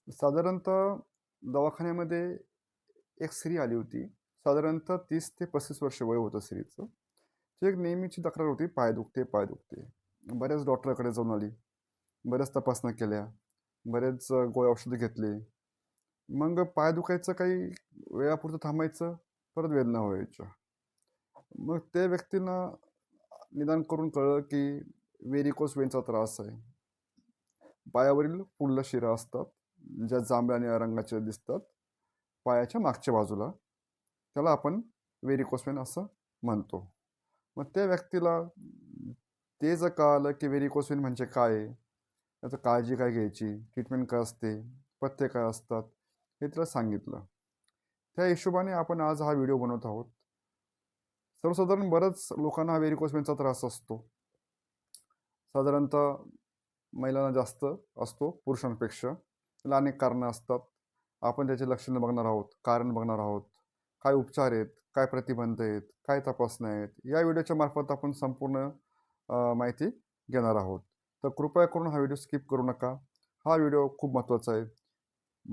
साधारणतः दवाखान्यामध्ये एक स्त्री आली होती. साधारणतः 30 ते 35 वर्ष वय होतं स्त्रीचं. ती एक नेहमीची तक्रार होती, पाय दुखते, पाय दुखते. बऱ्याच डॉक्टरकडे जाऊन आली. बऱ्याच तपासण्या केल्या. बरेच गोळ्या औषधं घेतली. मग पाय दुखायचं काही वेळापुरतं थांबायचं, परत वेदना व्हायच्या. मग त्या व्यक्तींना निदान करून कळलं, की व्हेरिकोस वेनचा त्रास आहे. पायावरील पुढल्या शिरा असतात, ज्या जांभळ्या निळ्या रंगाच्या दिसतात, पायाच्या मागच्या बाजूला. त्याला आपण व्हेरिकोस वेन असं म्हणतो. मग त्या व्यक्तीला ते जर कळालं, की व्हेरिकोस वेन म्हणजे काय आहे? त्याचं काळजी काय घ्यायची? ट्रीटमेंट काय असते? पथ्य काय असतात? हे तिला सांगितलं. त्या हिशोबाने आपण आज हा व्हिडिओ बनवत आहोत. सर्वसाधारण बऱ्याच लोकांना हा व्हेरिकोस वेनचा त्रास असतो. साधारणतः महिलांना जास्त असतो पुरुषांपेक्षा. त्याला अनेक कारणं असतात. आपण त्याची लक्षणं बघणार आहोत, कारण बघणार आहोत. काय उपचार आहेत, काय प्रतिबंध आहेत, काय तपासण्या आहेत. या व्हिडिओच्या मार्फत आपण संपूर्ण माहिती घेणार आहोत. तर कृपया करून हा व्हिडिओ स्किप करू नका. हा व्हिडिओ खूप महत्त्वाचा आहे.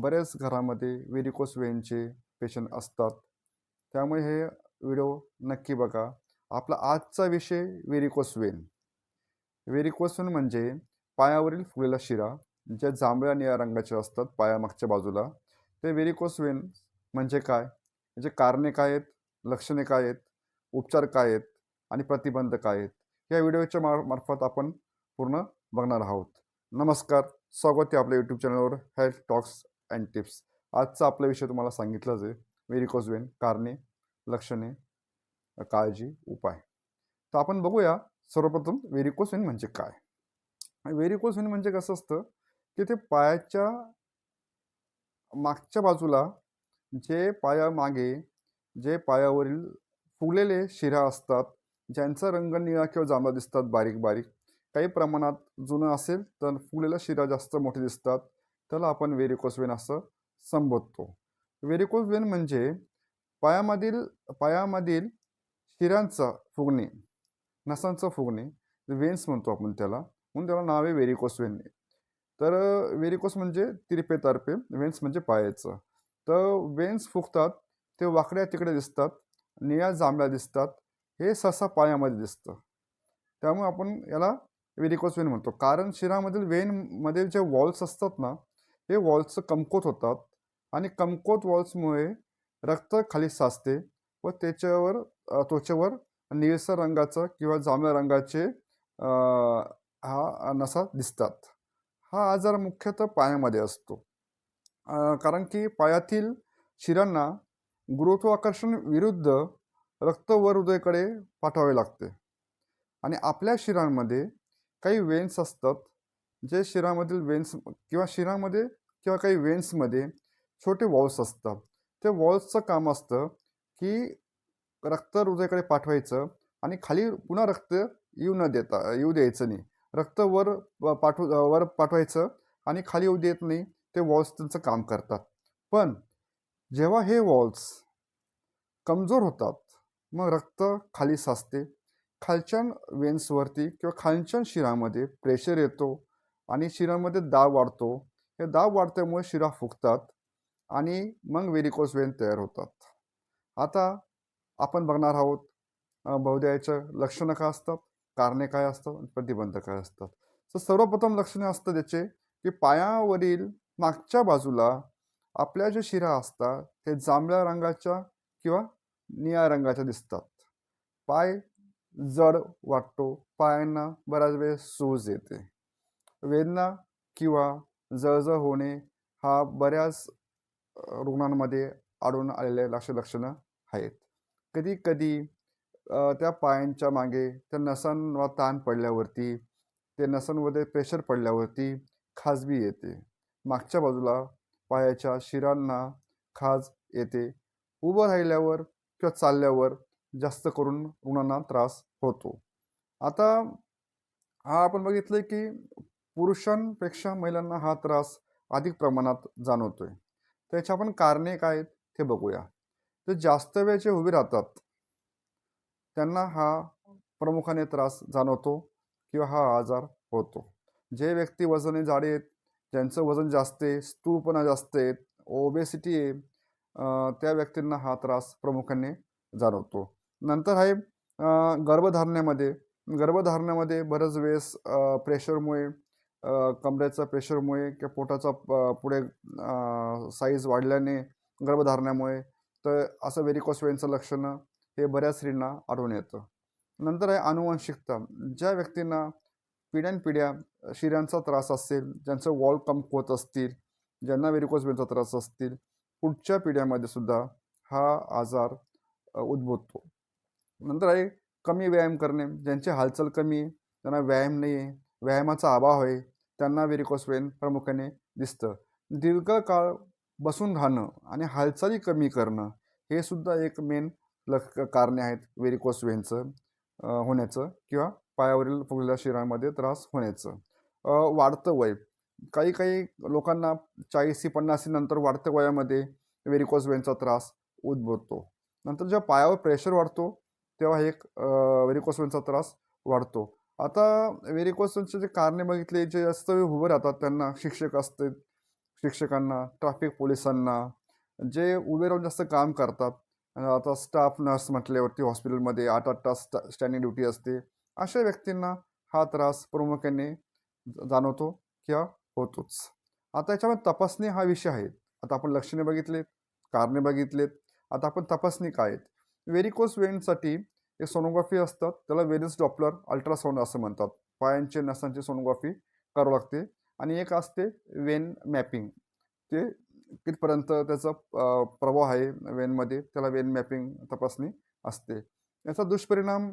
बऱ्याच घरामध्ये व्हेरिकोस वेनचे पेशंट असतात. त्यामुळे हे व्हिडिओ नक्की बघा. आपला आजचा विषय व्हेरिकोस वेन. व्हेरिकोस वेन म्हणजे पायावरील फुगलेला शिरा, ज्या जांभळ्या निळ्या रंगाचे असतात पायामागच्या बाजूला. ते व्हेरिकोस वेन म्हणजे काय? याचे कारणे काय आहेत? लक्षणे काय आहेत? उपचार काय आहेत? आणि प्रतिबंध काय आहेत? या व्हिडिओच्या मार्फत आपण पूर्ण बघणार आहोत. नमस्कार, स्वागत आहे आपल्या यूट्यूब चॅनलवर हेल्थ टॉक्स अँड टिप्स. आजचा आपला विषय तुम्हाला सांगितलंच आहे, व्हेरिकोस वेन, कारणे, लक्षणे, काळजी, उपाय. तर आपण बघूया सर्वप्रथम व्हेरिकोस वेन म्हणजे काय? व्हेरिकोस वेन म्हणजे कसं असतं, की ते पायाच्या मागच्या बाजूला जे पायामागे जे पायावरील फुगलेले शिरा असतात, ज्यांचा रंग निळा किंवा जांभळा दिसतात बारीक-बारीक. काही प्रमाणात जुनं असेल तर फुगलेल्या शिरा जास्त मोठे दिसतात. त्याला आपण व्हेरिकोस वेन असं संबोधतो. व्हेरिकोस वेन म्हणजे पायामधील पायामधील शिरांचा फुगणे, नसांचं फुगणे, वेन्स म्हणतो आपण त्याला. म्हणून त्याला नाव आहे व्हेरिकोस वेन. तर व्हेरिकोस म्हणजे तिरपे-तारपे, वेन्स म्हणजे पायाचं. तर वेन्स फुगतात, ते वाकड्या-तिकड्या दिसतात, निळ्या-जांभळ्या दिसतात. हे सहसा पायामध्ये दिसतं. त्यामुळे आपण याला व्हेरिकोस वेन म्हणतो. कारण शिरामधील वेनमध्ये जे वॉल्स असतात ना, हे वॉल्स कमकुवत होतात आणि कमकुवत वॉल्समुळे रक्त खाली साचते व त्वचेवर निळसर रंगाचं किंवा जांभळ्या रंगाचे हा नसा दिसतात. हा आजार मुख्यतः पायामध्ये असतो. कारण की पायातील शिरांना गुरुत्वाकर्षण विरुद्ध रक्त वर हृदयाकडे पाठवावे लागते आणि आपल्या शिरांमध्ये काही वेन्स असतात, जे शिरामधील वेन्स किंवा शिरामध्ये किंवा काही वेन्समध्ये छोटे वॉल्स असतात. ते वॉल्सचं काम असतं, की रक्त हृदयाकडे पाठवायचं आणि खाली पुन्हा रक्त येऊ द्यायचं नाही. रक्त वर पाठवायचं आणि खाली येऊ देत नाही. ते वॉल्स त्यांचं काम करतात. पण जेव्हा हे वॉल्स कमजोर होतात, मग रक्त खाली साचते. खालच्या वेन्सवरती किंवा खालच्या शिरामध्ये प्रेशर येतो आणि शिरामध्ये दाब वाढतो. हे दाब वाढल्यामुळे शिरा फुगतात आणि मग व्हेरिकोस वेन तयार होतात. आता आपण बघणार आहोत बहुध्यायचं लक्षणं काय असतात, कारणे काय असतात, प्रतिबंध काय असतात. तर सर्वप्रथम लक्षणे असतात त्याचे, की पायावरील मागच्या बाजूला आपल्या ज्या शिरा असतात ते जांभळ्या रंगाच्या किंवा निळ्या रंगाच्या दिसतात. पाय जड वाटतो, पायांना बऱ्याच वेळेस सूज येते. वेदना किंवा जळजळ होणे हा बऱ्याच रुग्णांमध्ये आढळून आलेले लक्षणं आहेत. कधी-कधी त्या पायांच्या मागे त्या नसांवर ताण पडल्यावरती, ते नसांमध्ये प्रेशर पडल्यावरती खाजवी येते. मागच्या बाजूला पायाच्या शिरांना खाज येते. उभं राहिल्यावर किंवा चालल्यावर जास्त करून रुग्णांना त्रास होतो. आता हा आपण बघितलंय की पुरुषांपेक्षा महिलांना हा त्रास अधिक प्रमाणात जाणवतोय. त्याची आपण कारणे काय आहेत ते बघूया. ते जास्त वेळ जे उभे राहतात, त्यांना हा प्रामुख्याने त्रास जाणवतो किंवा हा आजार होतो. जे व्यक्ती वजने जाडे आहेत, ज्यांचं वजन जास्त आहे, स्थूलपणा जास्त आहे, ओबेसिटी आहे, त्या व्यक्तींना हा त्रास प्रामुख्याने जाणवतो. नंतर आहे गर्भधारण्यामध्ये. गर्भधारण्यामध्ये बऱ्याच वेळेस प्रेशरमुळे, कमरेच्या प्रेशरमुळे किंवा पोटाचा पुढे साईज वाढल्याने, गर्भधारण्यामुळे, तर असं व्हेरिकोस वेन्सचं लक्षणं हे बऱ्याच स्त्रींना आढळून येतं. नंतर आहे आनुवंशिकता. ज्या व्यक्तींना पिढ्यानपिढ्या शिऱ्यांचा त्रास असेल, ज्यांचं वॉल कमकुवत असतील, ज्यांना व्हेरिकोस वेन्सचा त्रास असतील, पुढच्या पिढ्यामध्ये सुद्धा हा आजार उद्भवतो. नंतर आहे कमी व्यायाम करणे. ज्यांची हालचाल कमी आहे, त्यांना व्यायाम नाही आहे, व्यायामाचा अभाव आहे, त्यांना व्हेरिकोस वेन प्रामुख्याने दिसतं. दीर्घकाळ बसून राहणं आणि हालचाली कमी करणं हे सुद्धा एक मेन कारणे आहेत व्हेरिकोस वेनचं होण्याचं किंवा पायावरील फुगलेल्या शिरामध्ये त्रास होण्याचं. वाढतं वय. काही काही लोकांना 40-50 नंतर वाढत्या वयामध्ये व्हेरिकोस वेनचा त्रास उद्भवतो. नंतर जेव्हा पायावर प्रेशर वाढतो तेव्हा एक व्हेरिकोस वेनचा त्रास वाढतो. आता व्हेरिकोस वेनचे जे कारणे बघितले, जे जास्त वेळ उभं राहतात त्यांना शिक्षक असतील, शिक्षकांना, ट्रॅफिक पोलिसांना, जे उभे राहून जास्त काम करतात. आता स्टाफ नर्स म्हटल्यावरती हॉस्पिटलमध्ये 8-8 तास स्टँडिंग ड्युटी असते. अशा व्यक्तींना हा त्रास प्रामुख्याने जाणवतो किंवा होतोच. आता याच्यामध्ये तपासणी हा विषय आहे. आता आपण लक्षणे बघितलेत, कारणे बघितलेत. आता आपण तपासणी काय आहेत? व्हेरिकोस वेन्ससाठी एक सोनोग्राफी असतात, त्याला व्हेनस डॉपलर अल्ट्रासाऊंड असं म्हणतात. पायांचे नसांची सोनोग्राफी करावी लागते. आणि एक असते वेन मॅपिंग. ते कितपर्यंत त्याचा प्रभाव आहे वेनमध्ये, त्याला वेन मॅपिंग तपासणी असते. याचा दुष्परिणाम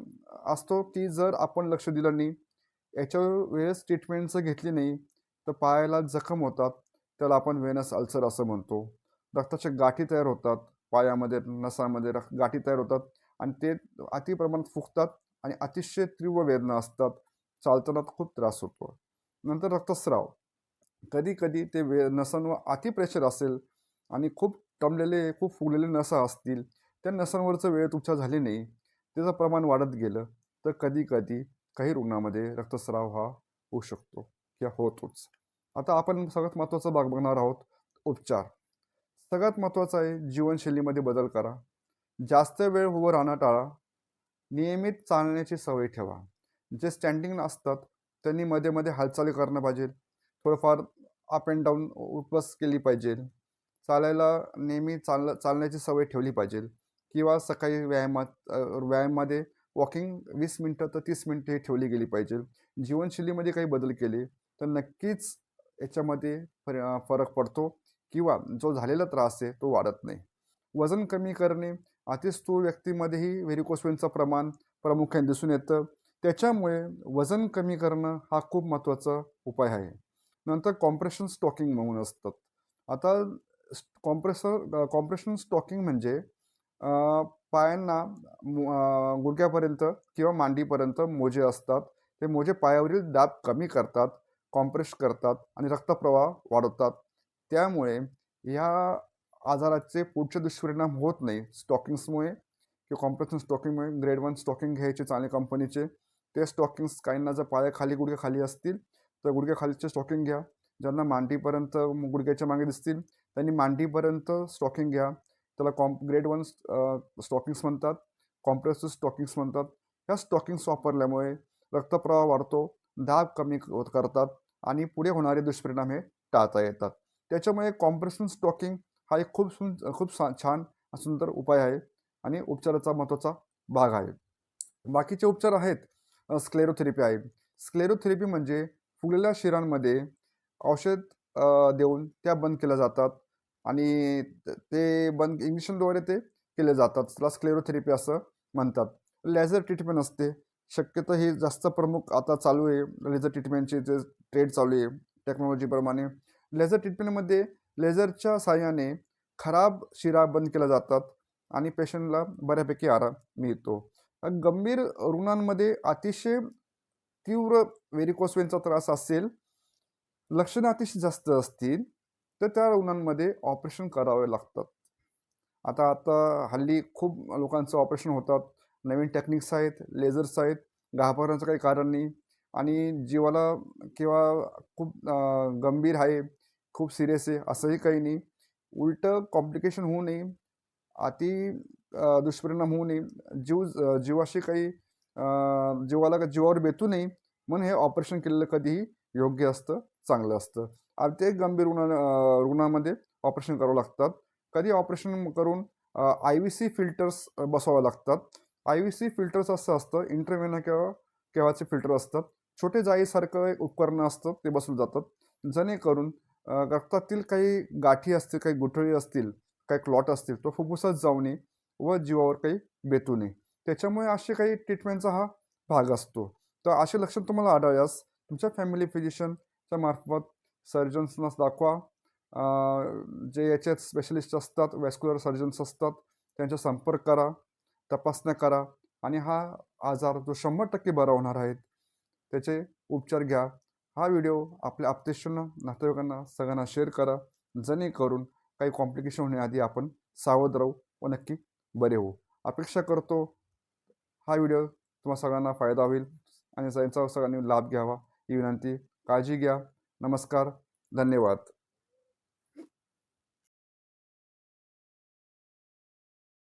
असतो की जर आपण लक्ष दिलं नाही, याच्या वेळेस ट्रीटमेंट घेतली नाही, तर पायाला जखम होतात. त्याला आपण व्हेनस अल्सर असं म्हणतो. रक्ताच्या गाठी तयार होतात पायामध्ये, नसामध्ये गाठी तयार होतात आणि ते अतिप्रमाणात फुगतात आणि अतिशय तीव्र वेदना असतात. चालताना खूप त्रास होतो. नंतर रक्तस्राव. कधी कधी ते नसांवर अति प्रेशर असेल आणि खूप टमलेले, खूप फुगलेले नसा असतील, त्या नसांवरचं वेळेत उपचार झाले नाही, त्याचं प्रमाण वाढत गेलं, तर कधी कधी काही रुग्णामध्ये रक्तस्राव हा होऊ शकतो किंवा होतोच. आता आपण सगळ्यात महत्त्वाचा भाग बघणार आहोत, उपचार. सगळ्यात महत्त्वाचं आहे जीवनशैलीमध्ये बदल करा. जास्त वेळ उभं राहणं टाळा. नियमित चालण्याची सवय ठेवा. जे स्टँडिंग असतात त्यांनी मध्ये मध्ये हालचाली करणं पाहिजे. थोडंफार अप अँड डाऊन उपस केली पाहिजे. चालायला नेहमी चालण्याची सवय ठेवली पाहिजे किंवा सकाळी व्यायामामध्ये वॉकिंग 20 मिनटं तर 30 मिनटं ही ठेवली गेली पाहिजे. जीवनशैलीमध्ये काही बदल केले तर नक्कीच याच्यामध्ये फरक पडतो किंवा जो झालेला त्रास आहे तो वाढत नाही. वजन कमी करणे. अतिस्थूल व्यक्तीमध्येही व्हेरिकोस वेनचं प्रमाण प्रामुख्याने दिसून येतं. त्याच्यामुळे वजन कमी करणं हा खूप महत्त्वाचा उपाय आहे. नंतर कॉम्प्रेशन स्टॉकिंग म्हणून असतात. आता कॉम्प्रेशन स्टॉकिंग म्हणजे पायांना गुडघ्यापर्यंत किंवा मांडीपर्यंत मोजे असतात. ते मोजे पायावरील दाब कमी करतात, कॉम्प्रेस करतात आणि रक्तप्रवाह वाढवतात. त्यामुळे ह्या आजाराचे पुढचे दुष्परिणाम होत नाही. स्टॉकिंग्समुळे किंवा कॉम्प्रेशन स्टॉकिंगमुळे ग्रेड 1 स्टॉकिंग घ्यायचे चांगल्या कंपनीचे. ते स्टॉकिंग्स काहींना जर पायाखाली गुडघ्याखाली असतील तर गुडघ्याखालीचे स्टॉकिंग घ्या. ज्यांना मांडीपर्यंत गुडघ्याच्या मागे दिसतील त्यांनी मांडीपर्यंत स्टॉकिंग घ्या. त्याला ग्रेड 1 स्टॉकिंग्स म्हणतात, कॉम्प्रेसिव्ह स्टॉकिंग्स म्हणतात. ह्या स्टॉकिंग्स वापरल्यामुळे रक्तप्रवाह वाढतो, दाब कमी करतात आणि पुढे होणारे दुष्परिणाम हे टाळता येतात. त्याच्यामुळे कॉम्प्रेशन स्टॉकिंग हा एक खूप छान सुंदर उपाय आहे आणि उपचाराचा महत्त्वाचा भाग आहे. बाकीचे उपचार आहेत. स्क्लेरोथेरपी आहे. स्क्लेरोथेरपी म्हणजे फुगलेल्या शिरांमध्ये औषध देऊन त्या बंद केल्या जातात आणि ते बंद इंजेक्शनद्वारे ते केले जातात. त्याला स्क्लेरोथेरपी असं म्हणतात. लेझर ट्रीटमेंट असते. शक्यतो हे जास्त प्रमुख आता चालू आहे. लेझर ट्रीटमेंटचे जे ट्रेड चालू आहे टेक्नॉलॉजीप्रमाणे. लेझर ट्रीटमेंटमध्ये लेझरच्या साहाय्याने खराब शिरा बंद केल्या जातात आणि पेशंटला बऱ्यापैकी आराम मिळतो. गंभीर रुग्णांमध्ये अतिशय तीव्र व्हेरिकोस वेनचा त्रास असेल, लक्षणं अतिशय जास्त असतील, तर त्या रुग्णांमध्ये ऑपरेशन करावे लागतात. आता हल्ली खूप लोकांचं ऑपरेशन होतात. नवीन टेक्निक्स आहेत, लेझर्स आहेत. घाबरण्याचं काही कारण नाही. आणि जीवाला किंवा खूप गंभीर आहे, खूप सिरियस आहे असंही काही नाही. उलटं कॉम्प्लिकेशन होऊ नये, अति दुष्परिणाम होऊ नये, जीवाशी काही जीवावर बेतू नये म्हणून हे ऑपरेशन केलेलं कधीही योग्य असतं, चांगलं असतं. ते गंभीर रुग्णामध्ये ऑपरेशन करावं लागतात. कधी ऑपरेशन करून IVC फिल्टर्स बसवावे लागतात. IVC फिल्टर्स असं असतं, इंटरव्हेना किंवा केव्हाचे फिल्टर असतात. छोटे जाळीसारखं एक उपकरण असतं, ते बसवलं जातात. जेणेकरून रक्तातील काही गाठी असतील, काही गुठळी असतील, काही क्लॉट असतील, तो फुफ्फुसात जाऊ नये व जीवावर काही बेतू नये. त्याच्यामुळे असे काही ट्रीटमेंटचा हा भाग असतो. तर असे लक्षण तुम्हाला आढळल्यास तुमच्या फॅमिली फिजिशियनच्या मार्फत सर्जन्सना दाखवा. जे याच्यात स्पेशलिस्ट असतात, वॅस्क्युलर सर्जन्स असतात, त्यांचा संपर्क करा, तपासण्या करा आणि हा आजार जो 100% बरा होणार आहे त्याचे उपचार घ्या. हा व्हिडिओ आपल्या आप्तेष्टांना, नातेवाईकांना सगळ्यांना शेअर करा, जेणेकरून काही कॉम्प्लिकेशन होण्याआधी आपण सावध राहू व नक्की बरे होऊ. अपेक्षा करतो हा व्हिडिओ तुम्हा सगळ्यांना फायदा होईल आणि याचा सगळ्यांनी लाभ घ्यावा ही विनंती. काळजी घ्या. नमस्कार. धन्यवाद.